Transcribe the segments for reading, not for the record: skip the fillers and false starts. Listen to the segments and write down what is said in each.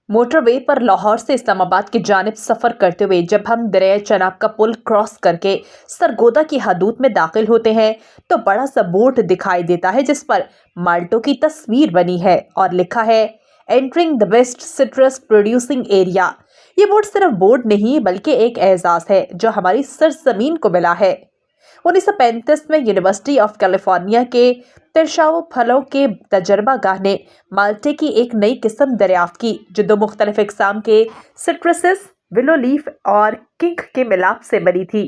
Motor way पर लाहौर से इस्लामाबाद की जानिब सफर करते हुए जब हम दरिया चनाब का पुल क्रॉस करके सरगोदा की हदूद में दाखिल होते हैं तो बड़ा सा बोर्ड दिखाई देता है जिस पर माल्टो की तस्वीर बनी है और लिखा है entering the best citrus producing area. ये बोर्ड सिर्फ बोर्ड नहीं बल्कि एक एजाज है जो हमारी सरजमीन को मिला है। 1935 में यूनिवर्सिटी ऑफ कैलिफोर्निया के तिरशाओ फलों के तजर्बा गाह ने माल्टे की एक नई किस्म दरियाफ्त की जो दो मुख्तलिफ इकसाम के सिट्रसेस विलो लीफ और किंक के मिलाप से बनी थी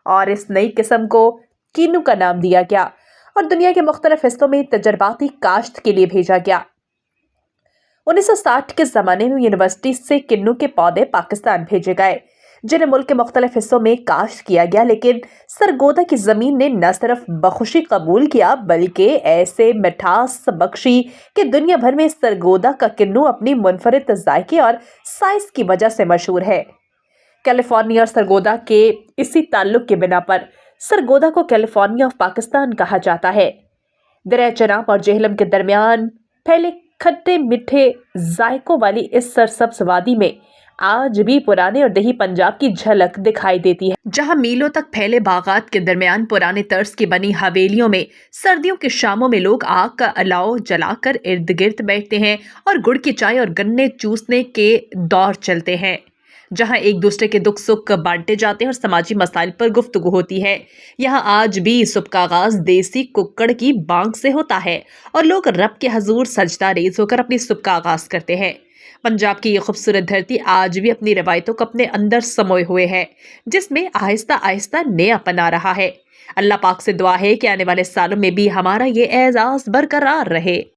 और इस नई किस्म को कीनू का नाम दिया गया और दुनिया के मुख्तलिफ हिस्सों में तजर्बाती काश्त के लिए भेजा गया। 1960 के ज़माने में यूनिवर्सिटी से किन्नू के पौधे पाकिस्तान भेजे गए जिन्हें मुल्क के मुख्तलिफ हिस्सों में काश्त किया गया, लेकिन सरगोदा की ज़मीन ने न सिर्फ बखुशी कबूल किया बल्कि ऐसे मिठास बख्शी कि दुनिया भर में सरगोदा का किन्नू अपनी मुनफरिद जायके और साइज की वजह से मशहूर है। कैलिफोर्निया और सरगोदा के इसी ताल्लुक की बिना पर सरगोदा को कैलिफोर्निया ऑफ पाकिस्तान कहा जाता है। दरिया चनाब और जेहलम के दरमियान फैले खट्टे मीठे जायकों वाली इस सरसब्ज वादी में आज भी पुराने और दही पंजाब की झलक दिखाई देती है, जहां मीलों तक फैले बागात के दरमियान पुराने तर्ज की बनी हवेलियों में सर्दियों के शामों में लोग आग का अलाव जलाकर इर्द गिर्द बैठते हैं और गुड़ की चाय और गन्ने चूसने के दौर चलते हैं, जहां एक दूसरे के दुख सुख बांटे जाते हैं और समाजी मसाइल पर गुफ्तगू होती है। यहाँ आज भी सुबह का आगाज देसी कुक्कड़ की बांग से होता है और लोग रब के हजूर सजदा रेज होकर अपनी सुबह का आगाज करते हैं। पंजाब की ये खूबसूरत धरती आज भी अपनी रवायतों को अपने अंदर समोए हुए है, जिसमें आहिस्ता आहिस्ता नयापन आ रहा है। अल्लाह पाक से दुआ है कि आने वाले सालों में भी हमारा ये एजाज बरकरार रहे।